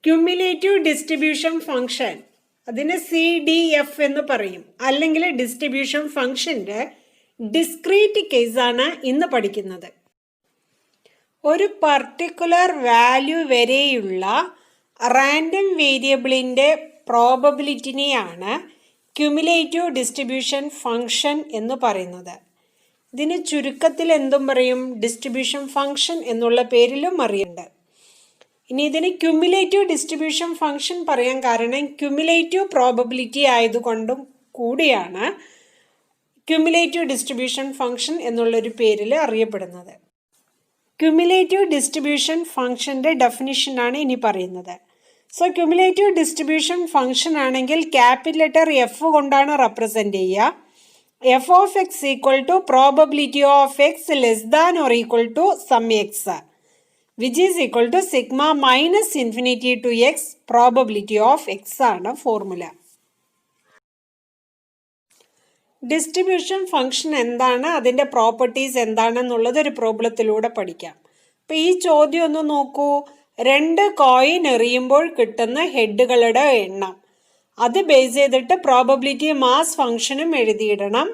Cumulative distribution function, അതിന് CDF എന്ന് പറയും. അല്ലെങ്കിൽ ഡിസ്ട്രിബ്യൂഷൻ ഫംഗ്ഷന്റെ ഡിസ്ക്രീറ്റ് കേസാണ് ഇന്ന് പഠിക്കുന്നത്. ഒരു പർട്ടിക്കുലർ വാല്യൂ വരെയുള്ള റാൻഡം വേരിയബിളിന്റെ പ്രോബബിലിറ്റിനെയാണ് ക്യുമുലേറ്റീവ് ഡിസ്ട്രിബ്യൂഷൻ ഫംഗ്ഷൻ എന്ന് പറയുന്നത്. ഇതിന് ചുരുക്കത്തിൽ എന്തും പറയും, ഡിസ്ട്രിബ്യൂഷൻ ഫംഗ്ഷൻ എന്നുള്ള പേരിലും അറിയുന്നുണ്ട്. ഇനി ഇതിന് ക്യുമുലേറ്റീവ് ഡിസ്ട്രിബ്യൂഷൻ ഫംഗ്ഷൻ പറയാൻ കാരണം ക്യുമുലേറ്റീവ് പ്രോബബിലിറ്റി ആയതുകൊണ്ടും കൂടിയാണ് ക്യുമുലേറ്റീവ് ഡിസ്ട്രിബ്യൂഷൻ ഫംഗ്ഷൻ എന്നുള്ളൊരു പേരിൽ അറിയപ്പെടുന്നത്. ക്യുമുലേറ്റീവ് ഡിസ്ട്രിബ്യൂഷൻ ഫംഗ്ഷന്റെ ഡെഫിനിഷനാണ് ഇനി പറയുന്നത്. സോ ക്യുമുലേറ്റീവ് ഡിസ്ട്രിബ്യൂഷൻ ഫംഗ്ഷൻ ആണെങ്കിൽ ക്യാപിറ്റൽ ലെറ്റർ എഫ് കൊണ്ടാണ് റെപ്രസെന്റ് ചെയ്യുക. F of X equal to probability of X less than or equal to some X which is equal to sigma minus infinity to X probability of X ആണ് formula. Distribution function എന്താണ്, അതിൻ്റെ properties എന്താണെന്നുള്ളത് ഒരു പ്രോബ്ലത്തിലൂടെ പഠിക്കാം. അപ്പം ഈ ചോദ്യം ഒന്ന് നോക്കൂ. 2 കോയിൻ എറിയുമ്പോൾ കിട്ടുന്ന ഹെഡുകളുടെ എണ്ണം, അത് ബേസ് ചെയ്തിട്ട് പ്രോബബിലിറ്റി മാസ് ഫംഗ്ഷനും എഴുതിയിടണം,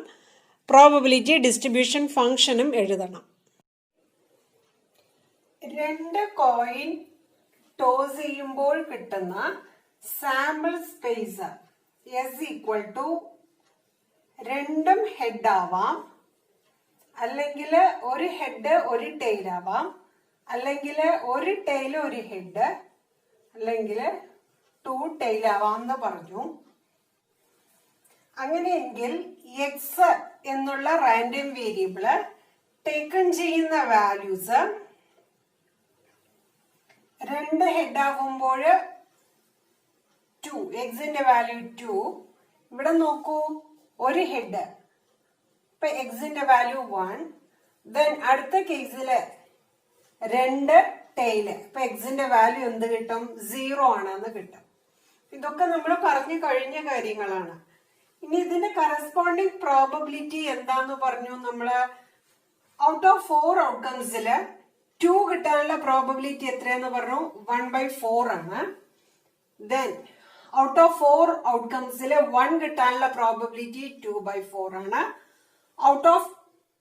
പ്രോബബിലിറ്റി ഡിസ്ട്രിബ്യൂഷൻ ഫംഗ്ഷനും എഴുതണം. 2 കോയിൻ ടോസ് ചെയ്യുമ്പോൾ കിട്ടുന്ന sample space S equal to രണ്ടും ഹെഡ് ആവാം, അല്ലെങ്കിൽ ഒരു ഹെഡ് ഒരു ടെയിൽ ആവാം, അല്ലെങ്കിൽ ഒരു ടെയിൽ ഒരു ഹെഡ്, അല്ലെങ്കിൽ 2 ടെയിൽ ആവാം എന്ന് പറഞ്ഞു. അങ്ങനെയെങ്കിൽ എക്സ് എന്നുള്ള റാൻഡം വേരിയബിള് ടേക്കൺ ചെയ്യുന്ന വാല്യൂസ് 2 ഹെഡ് ആകുമ്പോൾ 2, എക്സിന്റെ വാല്യൂ 2. ഇവിടെ നോക്കൂ, ഒരു ഹെഡ്, ഇപ്പൊ എക്സിന്റെ വാല്യൂ 1. ദെൻ അടുത്ത കേസില് 2 ടെയില്, ഇപ്പൊ എക്സിന്റെ വാല്യൂ എന്ത് കിട്ടും, 0 ആണെന്ന് കിട്ടും. ഇതൊക്കെ നമ്മൾ പറഞ്ഞു കഴിഞ്ഞ കാര്യങ്ങളാണ്. ഇനി ഇതിന്റെ കറസ്പോണ്ടിങ് പ്രോബബിലിറ്റി എന്താന്ന് പറഞ്ഞു നമ്മള്. ഔട്ട് ഓഫ് 4 ഔട്ട്കംസില് 2 കിട്ടാനുള്ള പ്രോബബിലിറ്റി എത്രയെന്ന് പറഞ്ഞു, 1/4 ആണ്. ദെൻ ഔട്ട് ഓഫ് 4 ഔട്ട്കംസില് 1 കിട്ടാനുള്ള പ്രോബബിലിറ്റി 2/4 ആണ്. ഔട്ട് ഓഫ്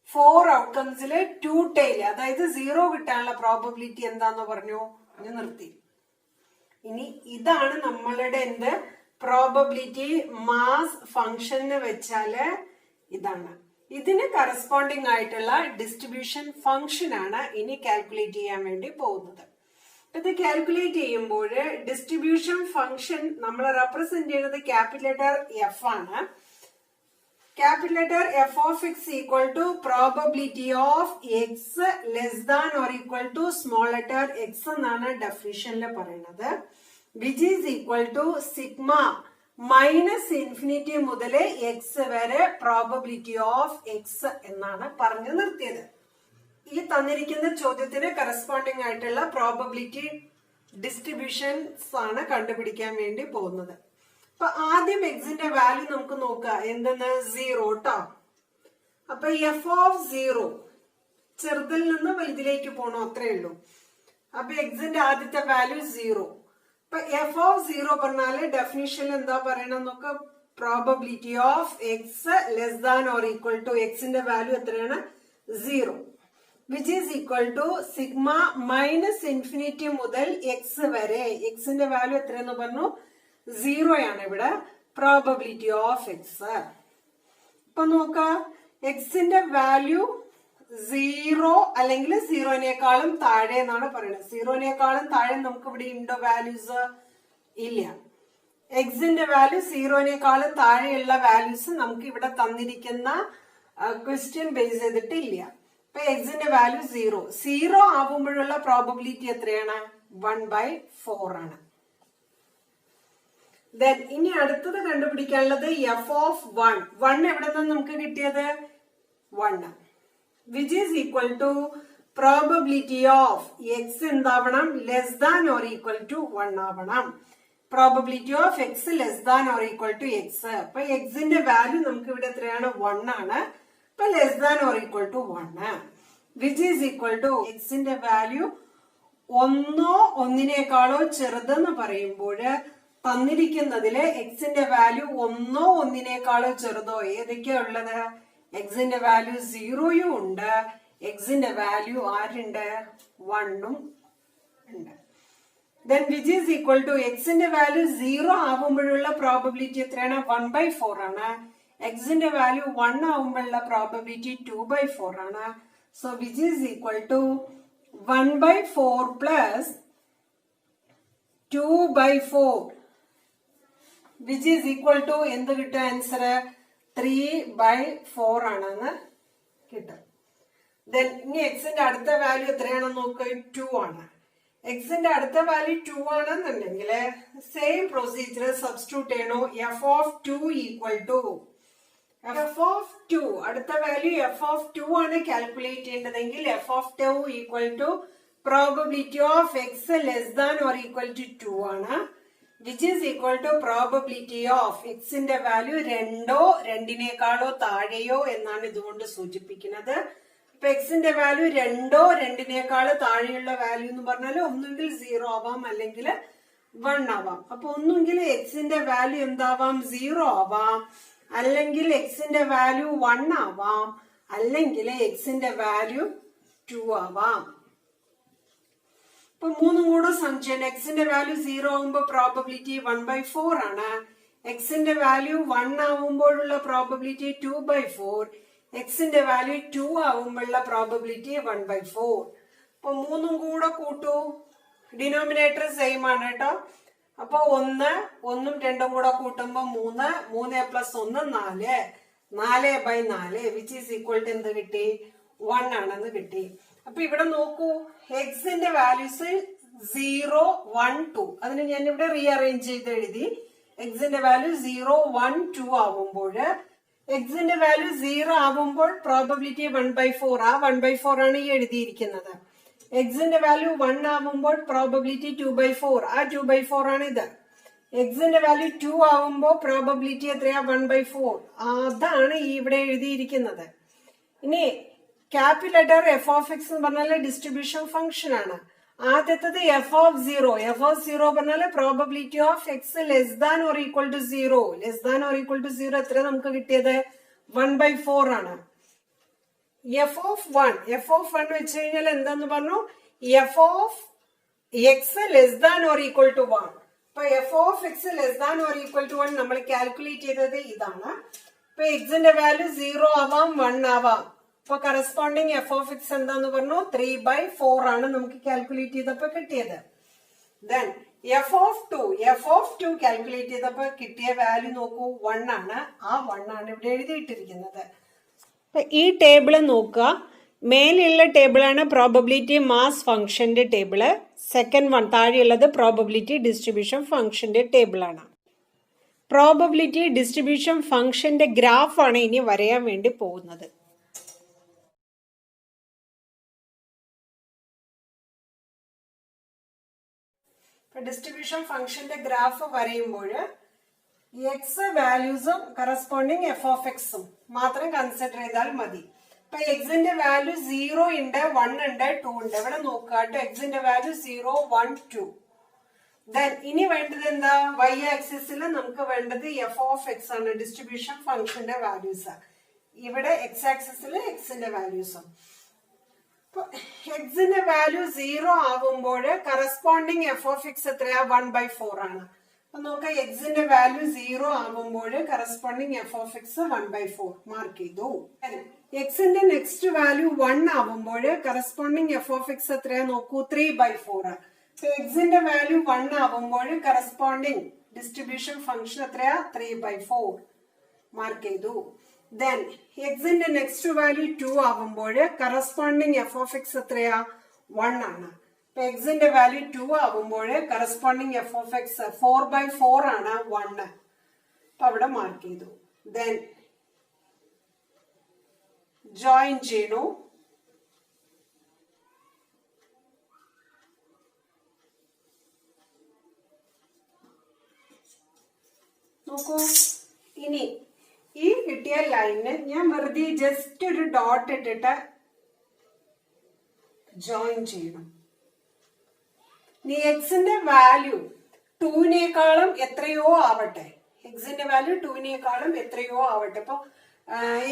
4 ഔട്ട്കംസില് 2 ടെയിൽ, അതായത് 0 കിട്ടാനുള്ള പ്രോബബിലിറ്റി എന്താന്ന് പറഞ്ഞു, ഇനി നിർത്തി. ഇനി ഇതാണ് നമ്മളുടെ എന്ത് പ്രോബബിലിറ്റി മാസ് ഫംഗ്ഷൻ എന്ന് വെച്ചാല് ഇതാണ്. ഇതിന് കറസ്പോണ്ടിങ് ആയിട്ടുള്ള ഡിസ്ട്രിബ്യൂഷൻ ഫംഗ്ഷൻ ആണ് ഇനി കാൽക്കുലേറ്റ് ചെയ്യാൻ വേണ്ടി പോകുന്നത്. ഇത് കാൽക്കുലേറ്റ് ചെയ്യുമ്പോൾ ഡിസ്ട്രിബ്യൂഷൻ ഫംഗ്ഷൻ നമ്മൾ റെപ്രസെന്റ് ചെയ്യുന്നത് ക്യാപിറ്റൽ ലെറ്റർ എഫ് ആണ്. Capital letter F of X equal to probability of X less than or equal to small letter X എന്നാണ് ഡെഫിനിഷനിൽ പറയുന്നത്. Which is equal to sigma minus infinity മുതൽ X വരെ probability of X എന്നാണ് പറഞ്ഞു നിർത്തിയത്. ഈ തന്നിരിക്കുന്ന ചോദ്യത്തിന് കറസ്പോണ്ടിങ് ആയിട്ടുള്ള പ്രോബബിലിറ്റി ഡിസ്ട്രിബ്യൂഷൻസ് ആണ് കണ്ടുപിടിക്കാൻ വേണ്ടി പോകുന്നത്. അപ്പൊ ആദ്യം എക്സിന്റെ വാല്യൂ നമുക്ക് നോക്കാം. എന്തെന്ന്, 0 ട്ടോ. അപ്പൊ എഫ് ഓഫ് 0 ചെറുതിൽ നിന്ന് വലുതിലേക്ക് പോകണം, അത്രേ ഉള്ളൂ. അപ്പൊ എക്സിന്റെ ആദ്യത്തെ വാല്യൂ 0. അപ്പൊ എഫ് ഓഫ് 0 പറഞ്ഞാല് ഡെഫിനിഷനിൽ എന്താ പറയണം നോക്കാം. Probability of X less than or equal to എക്സിന്റെ വാല്യൂ എത്രയാണ്, 0, which is equal to sigma minus infinity മുതൽ എക്സ് വരെ. എക്സിന്റെ വാല്യൂ എത്രയെന്ന് പറഞ്ഞു, 0 ആണ് ഇവിടെ പ്രോബബിലിറ്റി ഓഫ് എക്സ്. ഇപ്പൊ നോക്ക, എക്സിന്റെ വാല്യൂ 0 അല്ലെങ്കിൽ 0-നേക്കാളും താഴെ എന്നാണ് പറയുന്നത്. 0-നേക്കാളും താഴെ നമുക്ക് ഇവിടെ ഉണ്ടോ വാല്യൂസ്, ഇല്ല. എക്സിന്റെ വാല്യൂ 0-നേക്കാളും താഴെയുള്ള വാല്യൂസ് നമുക്ക് ഇവിടെ തന്നിരിക്കുന്ന ക്വസ്റ്റ്യൻ ബേസ് ചെയ്തിട്ട് ഇല്ല. ഇപ്പൊ എക്സിന്റെ വാല്യൂ 0 ആവുമ്പോഴുള്ള പ്രോബബിലിറ്റി എത്രയാണ്, 1/4 ആണ്. ദെൻ ഇനി അടുത്തത് കണ്ടുപിടിക്കാനുള്ളത് എഫ് ഓഫ് 1 എവിടെ നിന്ന് നമുക്ക് കിട്ടിയത്, 1, which is equal to probability of x എന്താവണം, less than or equal to 1 ആവണം. Probability of X less than or equal to x. അപ്പൊ എക്സിന്റെ വാല്യൂ നമുക്ക് ഇവിടെ എത്രയാണ്, 1 ആണ്. ഇപ്പൊ less than or equal to 1, which is equal to എക്സിന്റെ വാല്യൂ ഒന്നോ ഒന്നിനേക്കാളോ ചെറുതെന്ന് പറയുമ്പോൾ തന്നിരിക്കുന്നതില് എക്സിന്റെ വാല്യൂ ഒന്നോ ഒന്നിനേക്കാളോ ചെറുതോ ഏതൊക്കെയാ ഉള്ളത്? എക്സിന്റെ വാല്യൂ 0യും ഉണ്ട്, എക്സിന്റെ വാല്യൂ ആരുണ്ട്? 1ഉം ഉണ്ട്. Then which is equal to എക്സിന്റെ വാല്യൂ 0 ആവുമ്പോഴുള്ള പ്രോബബിലിറ്റി എത്രയാണ്? 1/4 ആണ്. എക്സിന്റെ വാല്യൂ 1 ആവുമ്പോഴുള്ള പ്രോബബിലിറ്റി 2/4 ആണ്. So which is equal to 1/4 plus 2/4 which is equal to എന്ത് കിട്ടും? ആൻസർ 3/4 ആണെന്ന് കിട്ടും. Then ഇനി എക്സിന്റെ അടുത്ത വാല്യൂ എത്രയാണെന്ന് നോക്കുക, 2 ആണ്. എക്സിന്റെ അടുത്ത വാല്യൂ 2 ആണെന്നുണ്ടെങ്കിൽ സെയിം പ്രൊസീജിയർ സബ്സ്റ്റിറ്റ്യൂട്ട് ചെയ്യണോ? F of 2 equal to f of 2, അടുത്ത വാല്യൂ എഫ് ഓഫ് 2 ആണ് കാൽക്കുലേറ്റ് ചെയ്യേണ്ടതെങ്കിൽ f of 2 equal to probability of X less than or equal to 2 ആണ്. Which is equal to probability of എക്സിന്റെ value 2ഓ 2നേക്കാളോ താഴെയോ എന്നാണ് ഇതുകൊണ്ട് സൂചിപ്പിക്കുന്നത്. ഇപ്പൊ എക്സിന്റെ വാല്യൂ 2ഓ 2നേക്കാള് താഴെയുള്ള വാല്യൂ എന്ന് പറഞ്ഞാൽ ഒന്നുകിൽ 0 ആവാം അല്ലെങ്കിൽ 1 ആവാം. അപ്പൊ ഒന്നുകിൽ എക്സിന്റെ വാല്യൂ എന്താവാം? 0 ആവാം, അല്ലെങ്കിൽ എക്സിന്റെ വാല്യൂ 1 ആവാം, അല്ലെങ്കിൽ എക്സിന്റെ വാല്യൂ 2 ആവാം. ഇപ്പൊ മൂന്നും കൂടെ സംശയം. എക്സിന്റെ വാല്യൂ 0 ആവുമ്പോ പ്രോബബിലിറ്റി 1/4 ആണ്. എക്സിന്റെ വാല്യൂ 1 ആവുമ്പോഴുള്ള പ്രോബബിലിറ്റി 2/4. എക്സിന്റെ വാല്യൂ 2 ആവുമ്പോഴുള്ള പ്രോബബിലിറ്റി 1/4. അപ്പൊ മൂന്നും കൂടെ കൂട്ടൂ. ഡിനോമിനേറ്റർ സെയിം ആണ് കേട്ടോ. അപ്പൊ 1ഉം 2ഉം കൂടെ കൂട്ടുമ്പോ 3, 3 + 1 4, 4/4 വിച്ച് ഈസ് ഈക്വൽ ടു എന്ത് കിട്ടി? 1 ആണെന്ന് കിട്ടി. അപ്പൊ ഇവിടെ നോക്കൂ, എക്സിന്റെ വാല്യൂസ് 0, 1, 2. അതിന് ഞാൻ ഇവിടെ റീഅറേഞ്ച് ചെയ്ത് എഴുതി. എക്സിന്റെ വാല്യൂ 0, 1, 2 ആവുമ്പോൾ എക്സിന്റെ വാല്യൂ 0 ആവുമ്പോൾ പ്രോബബിലിറ്റി 1/4. ആ 1/4 ആണ് ഈ എഴുതിയിരിക്കുന്നത്. എക്സിന്റെ വാല്യൂ 1 ആവുമ്പോൾ പ്രോബബിലിറ്റി 2/4. ആ 2/4 ആണ് ഇത്. എക്സിന്റെ വാല്യൂ 2 ആവുമ്പോൾ പ്രോബബിലിറ്റി എത്രയാ? 1/4. അതാണ് ഈ ഇവിടെ എഴുതിയിരിക്കുന്നത്. ഇനി capital letter F of X എന്ന് പറഞ്ഞാൽ ഡിസ്ട്രിബ്യൂഷൻ ഫംഗ്ഷൻ ആണ്. ആദ്യത്തത് എഫ് ഓഫ് 0. എഫ് ഓഫ് 0 പറഞ്ഞാൽ probability of X less than or equal to 0. Less than or equal to 0 എത്ര നമുക്ക് കിട്ടിയത്? 1/4 ആണ്. എഫ് ഓഫ് 1 വെച്ച് കഴിഞ്ഞാൽ എന്താന്ന് പറഞ്ഞു? F of X less than or equal to 1. അപ്പൊ F of X less than or equal to 1 നമ്മൾ കാൽക്കുലേറ്റ് ചെയ്തത് ഇതാണ്. ഇപ്പൊ എക്സിന്റെ വാല്യൂ 0 ആവാം, 1 ആവാം. അപ്പൊ കറസ്പോണ്ടിങ് എഫ് ഓഫ് എക്സ് എന്താന്ന് പറഞ്ഞു? 3/4 ആണ് നമുക്ക് കാൽക്കുലേറ്റ് ചെയ്തപ്പോ കിട്ടിയത്. ദെൻ എഫ് ഓഫ് 2 കാൽക്കുലേറ്റ് ചെയ്തപ്പോ കിട്ടിയ വാല്യൂ നോക്കൂ, 1 ആണ്. ആ 1 ആണ് ഇവിടെ എഴുതിയിട്ടിരിക്കുന്നത്. ഈ ടേബിള് നോക്കുക. മേലെയുള്ള ടേബിളാണ് പ്രോബബിലിറ്റി മാസ് ഫംഗ്ഷന്റെ ടേബിള്. സെക്കൻഡ് വൺ താഴെയുള്ളത് പ്രോബബിലിറ്റി ഡിസ്ട്രിബ്യൂഷൻ ഫംഗ്ഷന്റെ ടേബിളാണ്. പ്രോബബിലിറ്റി ഡിസ്ട്രിബ്യൂഷൻ ഫംഗ്ഷന്റെ ഗ്രാഫാണ് ഇനി വരയാൻ വേണ്ടി പോകുന്നത്. ഡിസ്ട്രിബ്യൂഷൻ ഫംഗ്ഷന്റെ ഗ്രാഫ് വരയുമ്പോൾ എക്സ് വാല്യൂസും കറസ്പോണ്ടിങ് എഫ് ഓഫ് എക്സും മാത്രം കൺസിഡർ ചെയ്താൽ മതി. ഇപ്പൊ എക്സിന്റെ വാല്യൂ 0 ഉണ്ട്, 1 ഉണ്ട്, 2 ഉണ്ട്. ഇവിടെ നോക്കുക കേട്ടോ. എക്സിന്റെ വാല്യൂ 0, 1, 2. ദെൻ ഇനി വേണ്ടത് എന്താ? വൈ ആക്സിസിൽ നമുക്ക് വേണ്ടത് എഫ് ഓഫ് എക്സ് ആണ്, ഡിസ്ട്രിബ്യൂഷൻ ഫംഗ്ഷന്റെ വാല്യൂസ്. ഇവിടെ എക്സ് ആക്സിസിൽ എക്സിന്റെ വാല്യൂസും. എക്സിന്റെ വാല്യൂ 0 ആവുമ്പോൾ കറസ്പോണ്ടിങ് എഫ് ഓഫ് എക്സ് എത്രയാ? 1/4 ആണ്. അപ്പൊ നോക്കാം, എക്സിന്റെ വാല്യൂ 0 ആവുമ്പോൾ corresponding f of X 1/4 mark ചെയ്തു. എക്സിന്റെ നെക്സ്റ്റ് വാല്യൂ 1 ആവുമ്പോൾ കറസ്പോണ്ടിങ് എഫ് ഓഫ് എക്സ് എത്രയാ നോക്കൂ? 3/4. എക്സിന്റെ വാല്യൂ 1 ആവുമ്പോൾ കറസ്പോണ്ടിങ് ഡിസ്ട്രിബ്യൂഷൻ ഫംഗ്ഷൻ എത്രയാ? 3/4 മാർക്ക് ചെയ്തു. ദെൻ എക്സിന്റെ നെക്സ്റ്റ് വാല്യൂ 2 ആവുമ്പോൾ കറസ്പോണ്ടിങ് എഫ് ഓഫ് എക്സ് എത്രയാ? 1 ആണ്. അപ്പൊ എക്സിന്റെ വാല്യൂ 2 ആവുമ്പോൾ കറസ്പോണ്ടിങ് എഫ് ഓഫ് എക്സ് 4/4 ആണ്, 1. അപ്പൊ അവിടെ മാർക്ക് ചെയ്തു. ദെൻ ജോയിൻ ചെയ്യണു. നോക്കൂ, ഇനി ഈ കിട്ടിയ ലൈന് ഞാൻ വെറുതെ ജസ്റ്റ് ഒരു ഡോട്ട് ഇട്ടിട്ട് ജോയിൻ ചെയ്യണം. ഇനി എക്സിന്റെ വാല്യൂ 2-നേക്കാളും എത്രയോ ആവട്ടെ, എക്സിന്റെ വാല്യൂ 2-നേക്കാളും എത്രയോ ആവട്ടെ. ഇപ്പൊ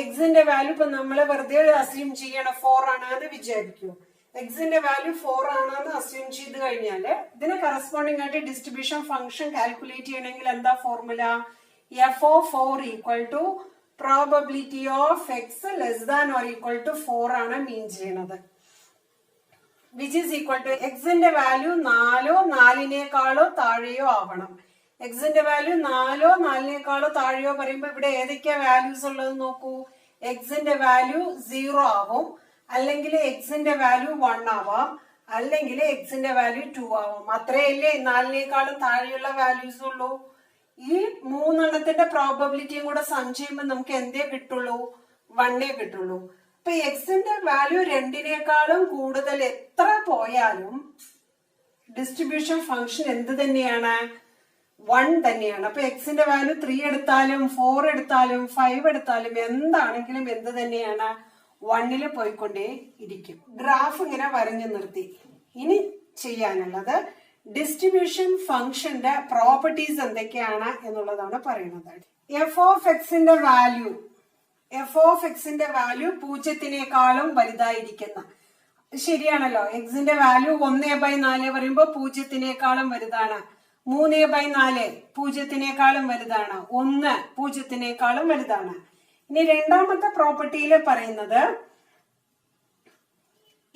എക്സിന്റെ വാല്യൂ ഇപ്പൊ നമ്മള് വെറുതെ അസ്യൂം ചെയ്യണം 4 ആണെന്ന് വിചാരിക്കൂ. എക്സിന്റെ വാല്യൂ 4 ആണെന്ന് അസ്യൂം ചെയ്ത് കഴിഞ്ഞാല് ഇതിന് കറസ്പോണ്ടിങ് ആയിട്ട് ഡിസ്ട്രിബ്യൂഷൻ ഫംഗ്ഷൻ കാൽക്കുലേറ്റ് ചെയ്യണമെങ്കിൽ എന്താ formula? f of 4 equal to probability of x less than or equal to 4 ആണ് മീൻ ചെയ്യണത്. which is equal to എക്സിന്റെ വാല്യൂ 4 4-നേക്കാളോ താഴെയോ ആവണം. എക്സിന്റെ വാല്യൂ 4 4-നേക്കാളോ താഴെയോ പറയുമ്പോ ഇവിടെ ഏതൊക്കെയാ വാല്യൂസ് ഉള്ളത് നോക്കൂ. എക്സിന്റെ വാല്യൂ 0 ആവും, അല്ലെങ്കിൽ എക്സിന്റെ വാല്യൂ 1 ആവാം, അല്ലെങ്കിൽ എക്സിന്റെ വാല്യൂ 2 ആവാം. അത്രയല്ലേ 4-നേക്കാളും താഴെയുള്ള വാല്യൂസ് ഉള്ളൂ. ഈ 3 പ്രോബബിലിറ്റിയും കൂടെ സം ചെയ്യുമ്പോൾ നമുക്ക് എന്തേ കിട്ടുള്ളൂ? 1 കിട്ടുള്ളൂ. അപ്പൊ എക്സിന്റെ വാല്യൂ 2-നേക്കാളും കൂടുതൽ എത്ര പോയാലും ഡിസ്ട്രിബ്യൂഷൻ ഫംഗ്ഷൻ എന്ത് തന്നെയാണ്? 1 തന്നെയാണ്. അപ്പൊ എക്സിന്റെ വാല്യൂ 3 എടുത്താലും 4 എടുത്താലും 5 എടുത്താലും എന്താണെങ്കിലും എന്ത് തന്നെയാണ്? 1 പോയിക്കൊണ്ടേ ഇരിക്കും. ഗ്രാഫ് ഇങ്ങനെ വരഞ്ഞു നിർത്തി. ഇനി ചെയ്യാനുള്ളത് ഡിസ്ട്രിബ്യൂഷൻ ഫംഗ്ഷന്റെ പ്രോപ്പർട്ടീസ് എന്തൊക്കെയാണ് എന്നുള്ളതാണ് പറയുന്നത്. എഫ് ഓഫ് എക്സിന്റെ വാല്യൂ 0-നേക്കാളും വലുതായിരിക്കുന്ന, ശരിയാണല്ലോ. എക്സിന്റെ വാല്യൂ 1/4 പറയുമ്പോ 0-നേക്കാളും വലുതാണ്. 3/4 0-നേക്കാളും വലുതാണ്. 1 0-നേക്കാളും വലുതാണ്. ഇനി രണ്ടാമത്തെ പ്രോപ്പർട്ടിയിൽ പറയുന്നത്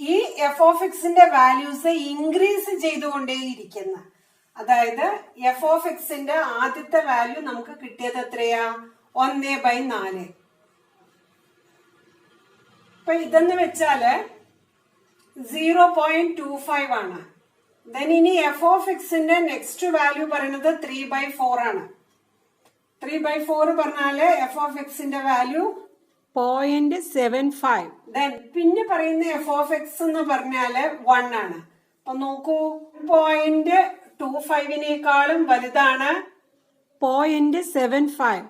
ഈ എഫ് ഓഫ് എക്സിന്റെ വാല്യൂസ് ഇൻക്രീസ് ചെയ്തുകൊണ്ടേയിരിക്കുന്ന, അതായത് എഫ് ഓഫ് എക്സിന്റെ ആദ്യത്തെ വാല്യൂ നമുക്ക് കിട്ടിയത് എത്രയാ? 1/4. ഇപ്പൊ ഇതെന്ന് വെച്ചാല് 0.25 ആണ്. ദെൻ ഇനി എഫ് ഓഫ് എക്സിന്റെ നെക്സ്റ്റ് വാല്യൂ പറയുന്നത് 3/4 ആണ്. 3/4 പറഞ്ഞാല് എഫ് ഓഫ് എക്സിന്റെ വാല്യൂ 0.75. ദെൻ പിന്നെ പറയുന്ന എഫ് ഓഫ് എക്സ് എന്ന് പറഞ്ഞാല് 1 ആണ്. അപ്പൊ നോക്കൂ, 0.25-നേക്കാളും വലുതാണ് 0.75.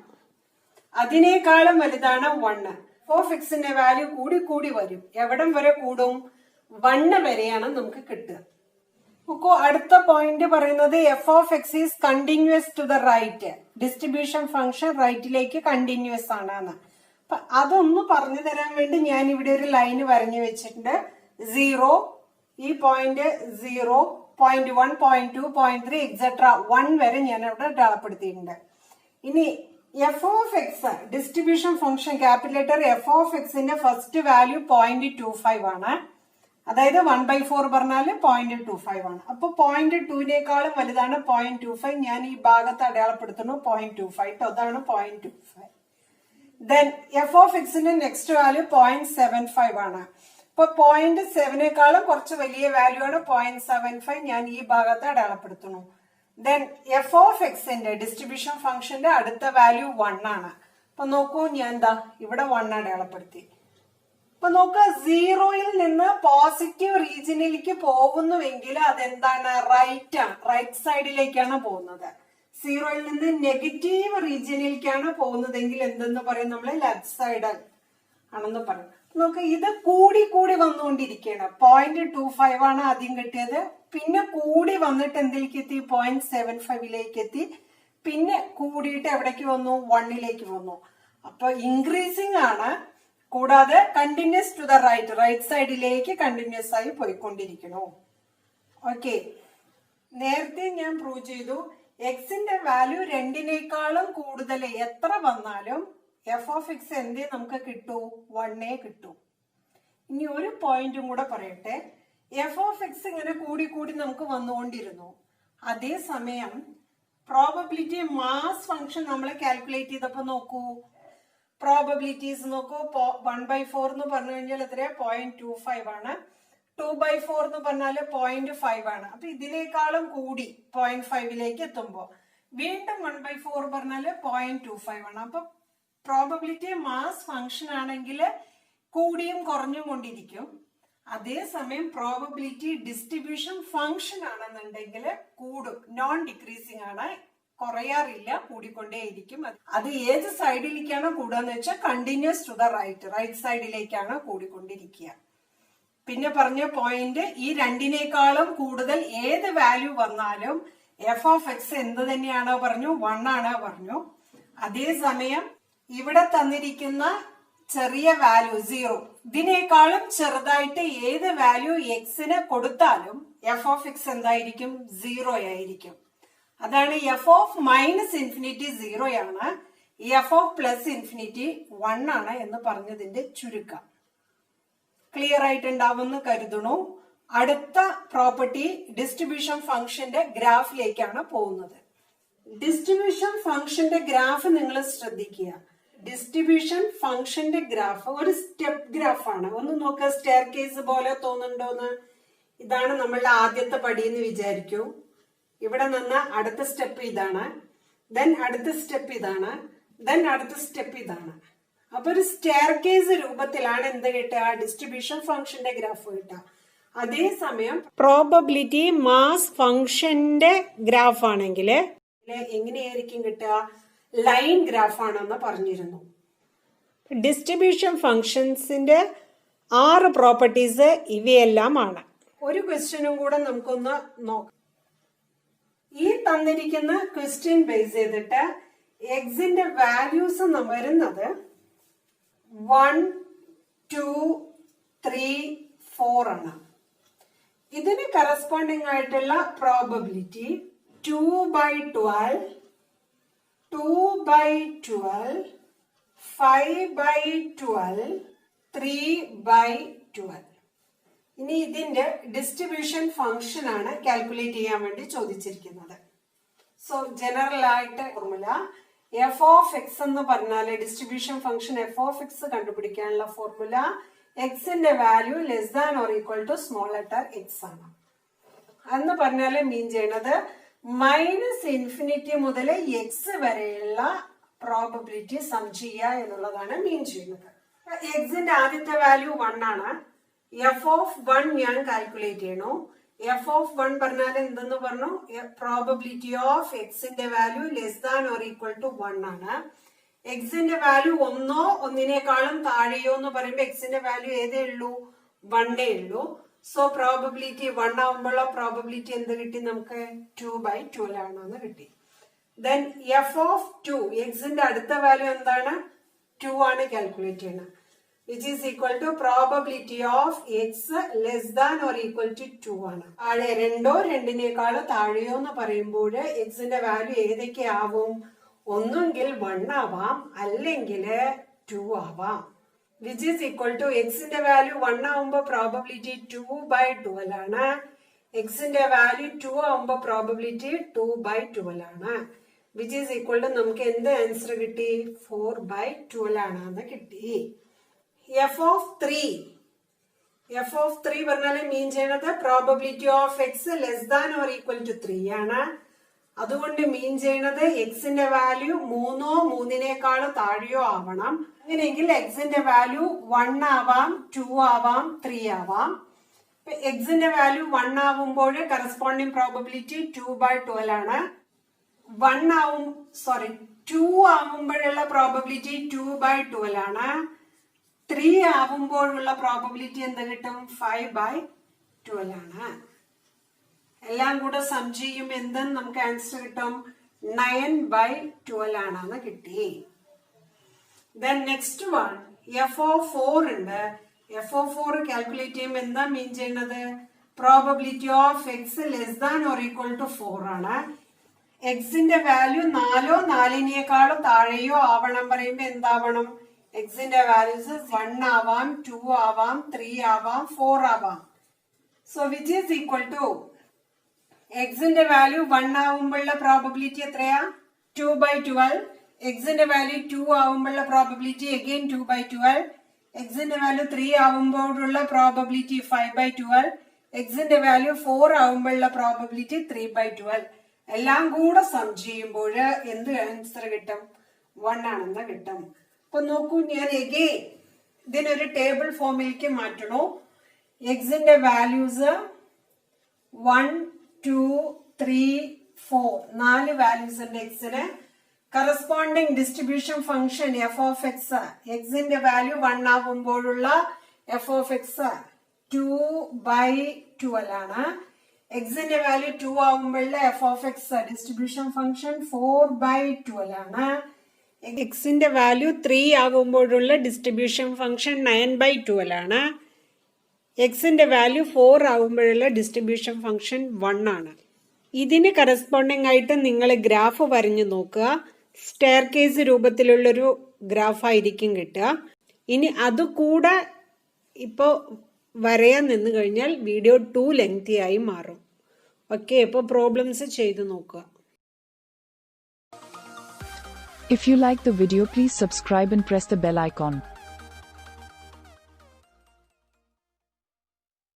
അതിനേക്കാളും വലുതാണ് 1. എഫ് ഓഫ് എക്സിന്റെ വാല്യൂ കൂടി കൂടി വരും. എവിടം വരെ കൂടും? 1 വരെയാണ് നമുക്ക് കിട്ടുക. നോക്കൂ, അടുത്ത പോയിന്റ് പറയുന്നത് F of X is continuous to the right. Distribution function റൈറ്റിലേക്ക് കണ്ടിന്യൂസ് ആണ്. അപ്പൊ അതൊന്ന് പറഞ്ഞു തരാൻ വേണ്ടി ഞാൻ ഇവിടെ ഒരു ലൈന് വരഞ്ഞു വെച്ചിട്ടുണ്ട്. 0, ഈ പോയിന്റ് 0, 0.1, 0.2, 0.3 എക്സെട്ര 1 വരെ ഞാൻ അവിടെ അടയാളപ്പെടുത്തിയിട്ടുണ്ട്. ഇനി F of x distribution function capital letter F of എക്സിന്റെ ഫസ്റ്റ് വാല്യൂ 0.25 ആണ്. അതായത് 1/4 പറഞ്ഞാല് 0.25 ആണ്. അപ്പൊ 0.2-നേക്കാളും വലുതാണ് 0.25. ഞാൻ ഈ ഭാഗത്ത് അടയാളപ്പെടുത്തുന്നു 0.25. അതാണ് 0.25. ദെൻ എഫ് ഓഫ് എക്സിന്റെ നെക്സ്റ്റ് വാല്യൂ 0.75 ആണ്. ഇപ്പൊ 0.7-നേക്കാളും കുറച്ച് വലിയ വാല്യൂ ആണ് 0.75. ഞാൻ ഈ ഭാഗത്ത് അടയാളപ്പെടുത്തുന്നു. ദെൻ എഫ് ഓഫ് എക്സിന്റെ ഡിസ്ട്രിബ്യൂഷൻ ഫംഗ്ഷന്റെ അടുത്ത വാല്യൂ 1 ആണ്. അപ്പൊ നോക്കൂ, ഞാൻ എന്താ ഇവിടെ 1 അടയാളപ്പെടുത്തി. അപ്പൊ നോക്കുക, 0-യിൽ നിന്ന് പോസിറ്റീവ് റീജിയനിലേക്ക് പോകുന്നുവെങ്കിൽ അതെന്താണ്? റൈറ്റ് ആണ്, റൈറ്റ് സൈഡിലേക്കാണ് പോകുന്നത്. 0-യിൽ നിന്ന് നെഗറ്റീവ് റീജിയനിലേക്കാണ് പോകുന്നതെങ്കിൽ എന്തെന്ന് പറയും? നമ്മള് ലെഫ്റ്റ് സൈഡ് ആണെന്ന് പറയും. നോക്ക്, ഇത് കൂടി കൂടി വന്നുകൊണ്ടിരിക്കുകയാണ്. 0.25 ആണ് ആദ്യം കിട്ടിയത്. പിന്നെ കൂടി വന്നിട്ട് എന്തിലേക്ക് എത്തി? 0.75-ലേക്ക് എത്തി. പിന്നെ കൂടിയിട്ട് എവിടേക്ക് വന്നു? 1-ലേക്ക് വന്നു. അപ്പൊ ഇൻക്രീസിങ് ആണ്. കൂടാതെ continuous to the right, right സൈഡിലേക്ക് കണ്ടിന്യൂസ് ആയി പോയിക്കൊണ്ടിരിക്കണു. ഓക്കെ, നേരത്തെ ഞാൻ പ്രൂവ് ചെയ്തു എക്സിന്റെ വാല്യൂ 2-നേക്കാളും കൂടുതൽ എത്ര വന്നാലും എഫ് ഓഫ് എക്സ് എന്തേ നമുക്ക് കിട്ടൂ? 1 കിട്ടൂ. ഇനി ഒരു പോയിന്റും കൂടെ പറയട്ടെ. എഫ് ഓഫ് എക്സ് ഇങ്ങനെ കൂടി കൂടി നമുക്ക് വന്നുകൊണ്ടിരുന്നു. അതേസമയം പ്രോബബിലിറ്റി മാസ് ഫംഗ്ഷൻ നമ്മൾ കാൽക്കുലേറ്റ് ചെയ്തപ്പോ നോക്കൂ, പ്രോബബിലിറ്റീസ് നോക്കൂ. 1/4 എന്ന് പറഞ്ഞു കഴിഞ്ഞാൽ എത്രയാ? 0.25 ആണ്. 2/4 എന്ന് പറഞ്ഞാല് 0.5 ആണ്. അപ്പൊ ഇതിനേക്കാളും കൂടി 0.5-ലേക്ക് എത്തുമ്പോ വീണ്ടും 1/4 പറഞ്ഞാല് 0.25 ആണ്. അപ്പൊ പ്രോബബിലിറ്റി മാസ് ഫംഗ്ഷൻ ആണെങ്കിൽ കൂടിയും കുറഞ്ഞും കൊണ്ടിരിക്കും. അതേസമയം പ്രോബബിലിറ്റി ഡിസ്ട്രിബ്യൂഷൻ ഫംഗ്ഷൻ ആണെന്നുണ്ടെങ്കിൽ കൂടും, നോൺ ഡിക്രീസിങ് ആണ്, കുറയാറില്ല, കൂടിക്കൊണ്ടേയിരിക്കും. അത് ഏത് സൈഡിലേക്കാണ് കൂടുക എന്ന് വെച്ചാൽ continues to the right, right സൈഡിലേക്കാണ് കൂടിക്കൊണ്ടിരിക്കുക. പിന്നെ പറഞ്ഞ പോയിന്റ് ഈ രണ്ടിനേക്കാളും കൂടുതൽ ഏത് വാല്യൂ വന്നാലും എഫ് ഓഫ് എക്സ് എന്ത് തന്നെയാണോ പറഞ്ഞു 1 ആണോ പറഞ്ഞു. അതേസമയം ഇവിടെ തന്നിരിക്കുന്ന ചെറിയ വാല്യൂ 0 ഇതിനേക്കാളും ചെറുതായിട്ട് ഏത് വാല്യൂ എക്സിന് കൊടുത്താലും എഫ് ഓഫ് എക്സ് എന്തായിരിക്കും 0 ആയിരിക്കും. അതാണ് എഫ് ഓഫ് മൈനസ് ഇൻഫിനിറ്റി 0 ആണ്, എഫ് ഓഫ് പ്ലസ് ഇൻഫിനിറ്റി 1 ആണ് എന്ന് പറഞ്ഞതിന്റെ ചുരുക്കം. ക്ലിയർ ആയിട്ടുണ്ടാവുമെന്ന് കരുതണു. അടുത്ത പ്രോപ്പർട്ടി ഡിസ്ട്രിബ്യൂഷൻ ഫംഗ്ഷന്റെ ഗ്രാഫിലേക്കാണ് പോകുന്നത്. ഡിസ്ട്രിബ്യൂഷൻ ഫംഗ്ഷന്റെ ഗ്രാഫ് നിങ്ങൾ ശ്രദ്ധിക്കുക. ഡിസ്ട്രിബ്യൂഷൻ ഫംഗ്ഷന്റെ ഗ്രാഫ് ഒരു സ്റ്റെപ്പ് ഗ്രാഫാണ്. ഒന്ന് നോക്കുക, സ്റ്റെയർ കേസ് പോലെ തോന്നുന്നുണ്ടോന്ന്. ഇതാണ് നമ്മളുടെ ആദ്യത്തെ പടി എന്ന് വിചാരിക്കൂ. ഇവിടെ നിന്ന് അടുത്ത സ്റ്റെപ്പ് ഇതാണ്, ദെൻ അടുത്ത സ്റ്റെപ്പ് ഇതാണ്, ദെൻ അടുത്ത സ്റ്റെപ്പ് ഇതാണ്. അപ്പൊ ഒരു സ്റ്റെയർ കേസ് രൂപത്തിലാണ് എന്ത് കിട്ടുക, ഡിസ്ട്രിബ്യൂഷൻ ഫംഗ്ഷന്റെ ഗ്രാഫ് കിട്ടുക. അതേസമയം പ്രോബബിലിറ്റി മാസ് ഫംഗ്ഷന്റെ ഗ്രാഫ് ആണെങ്കിൽ എങ്ങനെയായിരിക്കും കിട്ടുക, ലൈൻ ഗ്രാഫ് ആണെന്ന് പറഞ്ഞിരുന്നു. ഡിസ്ട്രിബ്യൂഷൻ ഫംഗ്ഷൻസിന്റെ 6 പ്രോപ്പർട്ടീസ് ഇവയെല്ലാം ആണ്. ഒരു ക്വസ്റ്റ്യനും കൂടെ നമുക്കൊന്ന് നോക്കാം. ഈ തന്നിരിക്കുന്ന ക്വസ്റ്റ്യൻ ബേസ് ചെയ്തിട്ട് എക്സിന്റെ വാല്യൂസ് വരുന്നത് 1, 2, 3, 4 ആണ്. ഇതിന് കറസ്പോണ്ടിങ് ആയിട്ടുള്ള പ്രോബബിലിറ്റി 2/12, 2/12, 5/12, 3/12. ഇനി ഇതിന്റെ ഡിസ്ട്രിബ്യൂഷൻ ഫംഗ്ഷൻ ആണ് കാൽക്കുലേറ്റ് ചെയ്യാൻ വേണ്ടി ചോദിച്ചിരിക്കുന്നത്. സോ ജനറൽ ആയിട്ട് ഫോർമുല എഫ് ഓഫ് എക്സ് എന്ന് പറഞ്ഞാല് distribution function F of X കണ്ടുപിടിക്കാനുള്ള ഫോർമുല എക്സിന്റെ value less than or equal to small letter X ആണ്. എന്ന് പറഞ്ഞാല് മീൻ ചെയ്യണത് മൈനസ് ഇൻഫിനിറ്റി മുതൽ എക്സ് വരെയുള്ള പ്രോബബിലിറ്റി സം ചെയ്യുക എന്നുള്ളതാണ് മീൻ ചെയ്യുന്നത്. എക്സിന്റെ ആദ്യത്തെ വാല്യൂ 1 ആണ്. എഫ് ഓഫ് 1 ഞാൻ കാൽക്കുലേറ്റ് ചെയ്യണു. എഫ് ഓഫ് 1 പറഞ്ഞാൽ എന്തെന്ന് പറഞ്ഞു, പ്രോബബിലിറ്റി ഓഫ് എക്സിന്റെ value less than or equal to 1 ആണ്. എക്സിന്റെ വാല്യൂ 1 ഒന്നിനേക്കാളും താഴെയോ എന്ന് പറയുമ്പോൾ എക്സിന്റെ വാല്യൂ ഏതേ ഉള്ളൂ, 1 ഉള്ളൂ. സോ പ്രോബബിലിറ്റി 1 ആവുമ്പോഴുള്ള പ്രോബബിലിറ്റി എന്ത് കിട്ടി നമുക്ക്, 2/12 ആണെന്ന് കിട്ടി. ദെൻ എഫ് ഓഫ് 2 എക്സിന്റെ അടുത്ത വാല്യൂ എന്താണ്, 2 ആണ് കാൽക്കുലേറ്റ് ചെയ്യുന്നത്. which is equal to probability of x less than or equal to 2 ആണ്. താഴെ 2 2 താഴെയോ എന്ന് പറയുമ്പോൾ എക്സിന്റെ വാല്യൂ ഏതൊക്കെ ആവും, ഒന്നുകിൽ 1 ആവാം അല്ലെങ്കിൽ 2 ആവാം. which is equal to എക്സിന്റെ വാല്യൂ 1 ആവുമ്പോൾ പ്രോബബിലിറ്റി 2/12 ആണ്. എക്സിന്റെ വാല്യൂ 2 ആവുമ്പോൾ പ്രോബബിലിറ്റി 2/12 ആണ്. which is equal to നമുക്ക് എന്ത് ആൻസർ കിട്ടി, 4/12 ആണെന്ന് കിട്ടി. എഫ് ഓഫ് 3 പറഞ്ഞാൽ മീൻ ചെയ്യണത് probability of X less than or equal to 3 ആണ്. അതുകൊണ്ട് മീൻ ചെയ്യണത് എക്സിന്റെ വാല്യൂ 3 3 താഴെയോ ആവണം. അങ്ങനെയെങ്കിൽ എക്സിന്റെ വാല്യൂ 1 ആവാം, 2 ആവാം, 3 ആവാം. എക്സിന്റെ വാല്യൂ 1 ആവുമ്പോൾ കറസ്പോണ്ടിങ് പ്രോബബിലിറ്റി 2/12 ആണ്. 2 ആവുമ്പോഴുള്ള പ്രോബബിലിറ്റി 2/12 ആണ്. 3 ആവുമ്പോഴുള്ള പ്രോബബിലിറ്റി എന്ത് കിട്ടും, 5/12 ആണ്. എല്ലാം കൂടെ സം ചെയ്യും എന്തെന്ന് നമുക്ക് ആൻസർ കിട്ടും, 9/12 ആണെന്ന് കിട്ടി. Then next one F of 4 ഉണ്ട്. എഫ് ഓഫ് 4 കാൽക്കുലേറ്റ് ചെയ്യുമ്പോൾ എന്താ മീൻ ചെയ്യുന്നത്, probability of X less than or equal to 4 ആണ്. എക്സിന്റെ വാല്യൂ 4 4 താഴെയോ ആവണം പറയുമ്പോ എന്താവണം, എക്സിന്റെ വാല്യൂസ് 1 ആവാം, 2 ആവാം, 3 ആവാം, 4 ആവാം. So which is equal to എക്സിന്റെ വാല്യൂ 1 ആവുമ്പോഴുള്ള പ്രോബബിലിറ്റി എത്രയാ, 2/12. എക്സിന്റെ വാല്യൂ 2 ആവുമ്പോഴുള്ള പ്രോബബിലിറ്റി അഗെയിൻ 2/12. എക്സിന്റെ വാല്യൂ 3 ആവുമ്പോഴുള്ള പ്രോബബിലിറ്റി 5/12. എക്സിന്റെ വാല്യൂ 4 ആവുമ്പോഴുള്ള പ്രോബബിലിറ്റി 3/12. എല്ലാം കൂടെ സം ചെയ്യുമ്പോൾ എന്ത് ആൻസർ കിട്ടും, 1 ആണെന്ന് കിട്ടും. അപ്പൊ നോക്കൂ, ഞാൻ എഗെയിൻ ഇതിനൊരു ടേബിൾ ഫോമിലേക്ക് മാറ്റണോ. എക്സിന്റെ വാല്യൂസ് 1, 2, 3, 4 4 വാല്യൂസ് ഉണ്ട് എക്സിന്. Corresponding distribution function F of x, എക്സിന്റെ വാല്യൂ 1 ആവുമ്പോഴുള്ള എഫ് ഓഫ് എക്സ് 2/12 ആണ്. എക്സിന്റെ വാല്യൂ 2 ആകുമ്പോഴുള്ള f of x distribution function 4/12 ആണ്. എക്സിന്റെ വാല്യൂ 3 ആകുമ്പോഴുള്ള ഡിസ്ട്രിബ്യൂഷൻ ഫംഗ്ഷൻ 9/12 ആണ്. എക്സിന്റെ വാല്യൂ 4 ആകുമ്പോഴുള്ള ഡിസ്ട്രിബ്യൂഷൻ ഫംഗ്ഷൻ 1 ആണ്. ഇതിന് കറസ്പോണ്ടിങ് ആയിട്ട് നിങ്ങൾ ഗ്രാഫ് വരഞ്ഞു നോക്കുക. സ്റ്റെയർ കേസ് രൂപത്തിലുള്ളൊരു ഗ്രാഫായിരിക്കും കിട്ടുക. ഇനി അതുകൂടെ ഇപ്പോൾ വരയാൻ നിന്ന് കഴിഞ്ഞാൽ വീഡിയോ ടു ലെങ്തി ആയി മാറും. ഓക്കെ, ഇപ്പോൾ പ്രോബ്ലംസ് ചെയ്തു നോക്കുക. If you like the video, please subscribe and press the bell icon.